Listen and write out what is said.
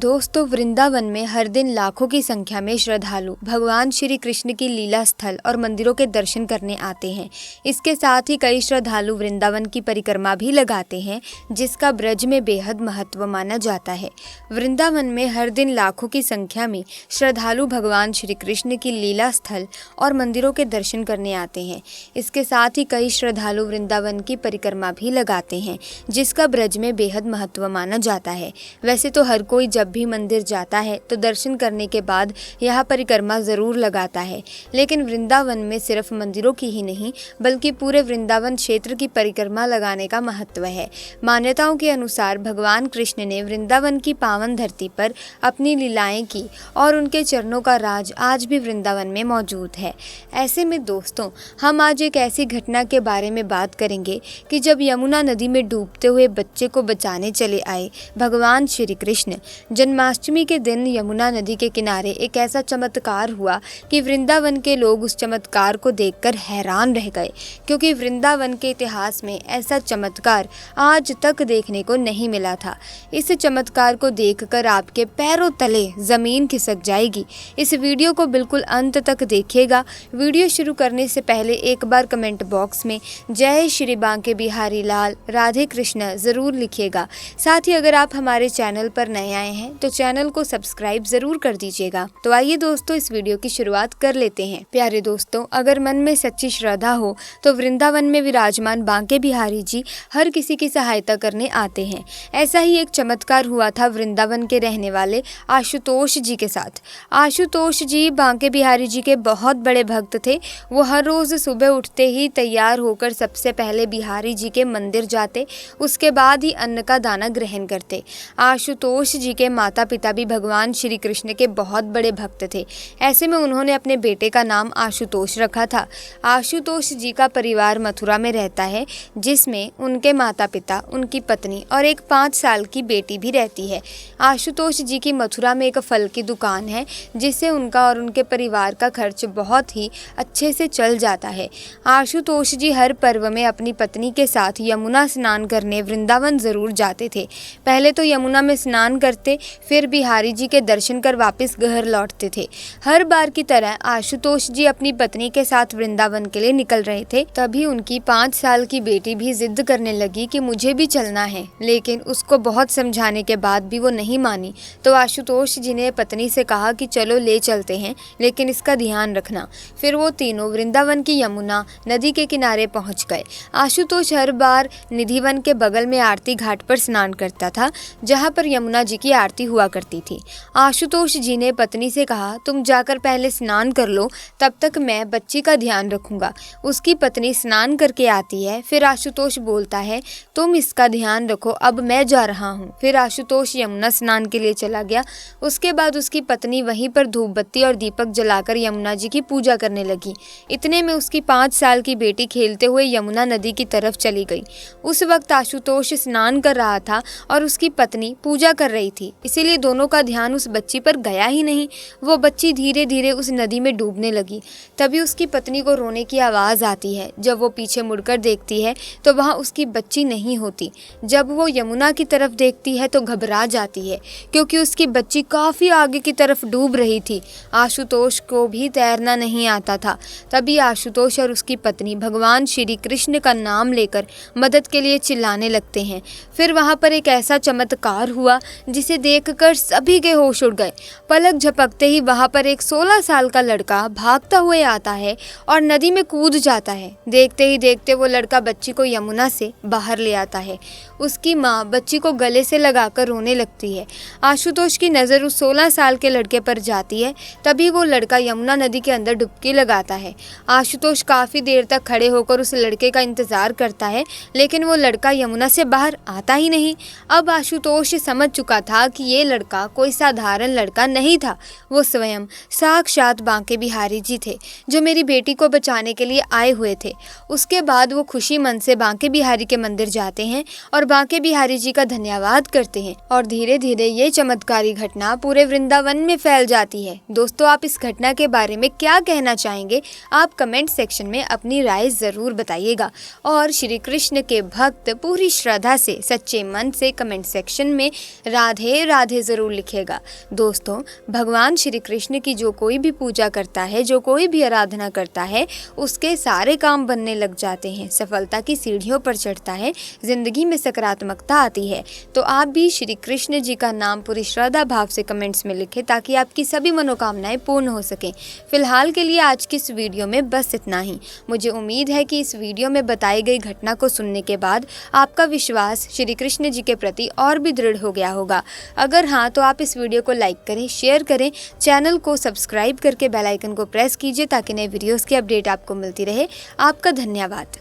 दोस्तों, वृंदावन में हर दिन लाखों की संख्या में श्रद्धालु भगवान श्री कृष्ण की लीला स्थल और मंदिरों के दर्शन करने आते हैं। इसके साथ ही कई श्रद्धालु वृंदावन की परिक्रमा भी लगाते हैं, जिसका ब्रज में बेहद महत्व माना जाता है। वृंदावन में हर दिन लाखों की संख्या में श्रद्धालु भगवान श्री कृष्ण की लीला स्थल और मंदिरों के दर्शन करने आते हैं। इसके साथ ही कई श्रद्धालु वृंदावन की परिक्रमा भी लगाते हैं, जिसका ब्रज में बेहद महत्व माना जाता है। वैसे तो हर कोई जब भी मंदिर जाता है तो दर्शन करने के बाद यह परिक्रमा ज़रूर लगाता है, लेकिन वृंदावन में सिर्फ मंदिरों की ही नहीं बल्कि पूरे वृंदावन क्षेत्र की परिक्रमा लगाने का महत्व है। मान्यताओं के अनुसार भगवान कृष्ण ने वृंदावन की पावन धरती पर अपनी लीलाएं की और उनके चरणों का राज आज भी वृंदावन में मौजूद है। ऐसे में दोस्तों, हम आज एक ऐसी घटना के बारे में बात करेंगे कि जब यमुना नदी में डूबते हुए बच्चे को बचाने चले आए भगवान श्री कृष्ण। जन्माष्टमी के दिन यमुना नदी के किनारे एक ऐसा चमत्कार हुआ कि वृंदावन के लोग उस चमत्कार को देखकर हैरान रह गए, क्योंकि वृंदावन के इतिहास में ऐसा चमत्कार आज तक देखने को नहीं मिला था। इस चमत्कार को देखकर आपके पैरों तले ज़मीन खिसक जाएगी। इस वीडियो को बिल्कुल अंत तक देखिएगा। वीडियो शुरू करने से पहले एक बार कमेंट बॉक्स में जय श्री बांके बिहारी लाल राधे कृष्ण ज़रूर लिखिएगा। साथ ही अगर आप हमारे चैनल पर नए आए हैं तो चैनल को सब्सक्राइब जरूर कर दीजिएगा। तो आइए दोस्तों, इस वीडियो की शुरुआत कर लेते हैं। प्यारे दोस्तों, अगर मन में सच्ची श्रद्धा हो तो वृंदावन में विराजमान बांके बिहारी जी हर किसी की सहायता करने आते हैं। ऐसा ही एक चमत्कार हुआ था वृंदावन के रहने वाले आशुतोष जी के साथ। आशुतोष जी बांके बिहारी जी के बहुत बड़े भक्त थे। वो हर रोज सुबह उठते ही तैयार होकर सबसे पहले बिहारी जी के मंदिर जाते, उसके बाद ही अन्न का दाना ग्रहण करते। आशुतोष जी के माता पिता भी भगवान श्री कृष्ण के बहुत बड़े भक्त थे। ऐसे में उन्होंने अपने बेटे का नाम आशुतोष रखा था। आशुतोष जी का परिवार मथुरा में रहता है, जिसमें उनके माता पिता, उनकी पत्नी और एक 5 साल की बेटी भी रहती है। आशुतोष जी की मथुरा में एक फल की दुकान है, जिससे उनका और उनके परिवार का खर्च बहुत ही अच्छे से चल जाता है। आशुतोष जी हर पर्व में अपनी पत्नी के साथ यमुना स्नान करने वृंदावन ज़रूर जाते थे। पहले तो यमुना में स्नान करते, फिर बिहारी जी के दर्शन कर वापस घर लौटते थे। हर बार की तरह आशुतोष जी अपनी पत्नी के साथ वृंदावन के लिए निकल रहे थे। तभी उनकी 5 साल की बेटी भी जिद करने लगी कि मुझे भी चलना है, लेकिन उसको बहुत समझाने के बाद भी वो नहीं मानी। तो आशुतोष जी ने पत्नी से कहा कि चलो ले चलते हैं, लेकिन इसका ध्यान रखना। फिर वो तीनों वृंदावन की यमुना नदी के किनारे पहुंच गए। आशुतोष हर बार निधिवन के बगल में आरती घाट पर स्नान करता था, जहाँ पर यमुना जी की आरती हुआ करती थी। आशुतोष जी ने पत्नी से कहा, तुम जाकर पहले स्नान कर लो, तब तक मैं बच्ची का ध्यान रखूंगा। उसकी पत्नी स्नान करके आती है। फिर आशुतोष बोलता है, तुम इसका ध्यान रखो, अब मैं जा रहा हूँ। फिर आशुतोष यमुना स्नान के लिए चला गया। उसके बाद उसकी पत्नी वहीं पर धूप बत्ती और दीपक जलाकर यमुना जी की पूजा करने लगी। इतने में उसकी 5 साल की बेटी खेलते हुए यमुना नदी की तरफ चली गई। उस वक्त आशुतोष स्नान कर रहा था और उसकी पत्नी पूजा कर रही थी, इसीलिए दोनों का ध्यान उस बच्ची पर गया ही नहीं। वो बच्ची धीरे धीरे उस नदी में डूबने लगी। तभी उसकी पत्नी को रोने की आवाज़ आती है। जब वो पीछे मुड़कर देखती है तो वहाँ उसकी बच्ची नहीं होती। जब वो यमुना की तरफ देखती है तो घबरा जाती है, क्योंकि उसकी बच्ची काफ़ी आगे की तरफ डूब रही थी। आशुतोष को भी तैरना नहीं आता था। तभी आशुतोष और उसकी पत्नी भगवान श्री कृष्ण का नाम लेकर मदद के लिए चिल्लाने लगते हैं। फिर वहाँ पर एक ऐसा चमत्कार हुआ जिसे देखकर सभी के होश उड़ गए। पलक झपकते ही वहाँ पर एक 16 साल का लड़का भागता हुए आता है और नदी में कूद जाता है। देखते ही देखते वो लड़का बच्ची को यमुना से बाहर ले आता है। उसकी माँ बच्ची को गले से लगाकर रोने लगती है। आशुतोष की नज़र उस 16 साल के लड़के पर जाती है। तभी वो लड़का यमुना नदी के अंदर डुबकी लगाता है। आशुतोष काफ़ी देर तक खड़े होकर उस लड़के का इंतज़ार करता है, लेकिन वो लड़का यमुना से बाहर आता ही नहीं। अब आशुतोष समझ चुका था कि ये लड़का कोई साधारण लड़का नहीं था। वो स्वयं साक्षात बांके बिहारी जी थे, जो मेरी बेटी को बचाने के लिए आए हुए थे। उसके बाद वो खुशी मन से बांके बिहारी के मंदिर जाते हैं और बांके बिहारी जी का धन्यवाद करते हैं, और धीरे धीरे ये चमत्कारी घटना पूरे वृंदावन में फैल जाती है। दोस्तों, आप इस घटना के बारे में क्या कहना चाहेंगे? आप कमेंट सेक्शन में अपनी राय ज़रूर बताइएगा। और श्री कृष्ण के भक्त पूरी श्रद्धा से, सच्चे मन से कमेंट सेक्शन में राधे राधे ज़रूर लिखेगा। दोस्तों, भगवान श्री कृष्ण की जो कोई भी पूजा करता है, जो कोई भी आराधना करता है, उसके सारे काम बनने लग जाते हैं, सफलता की सीढ़ियों पर चढ़ता है, ज़िंदगी में सकारात्मकता आती है। तो आप भी श्री कृष्ण जी का नाम पूरी श्रद्धा भाव से कमेंट्स में लिखें ताकि आपकी सभी मनोकामनाएं पूर्ण हो सकें। फिलहाल के लिए आज की इस वीडियो में बस इतना ही। मुझे उम्मीद है कि इस वीडियो में बताई गई घटना को सुनने के बाद आपका विश्वास श्री कृष्ण जी के प्रति और भी दृढ़ हो गया होगा। अगर हाँ, तो आप इस वीडियो को लाइक करें, शेयर करें, चैनल को सब्सक्राइब करके बेल आइकन को प्रेस कीजिए ताकि नए वीडियोस की अपडेट आपको मिलती रहे। आपका धन्यवाद।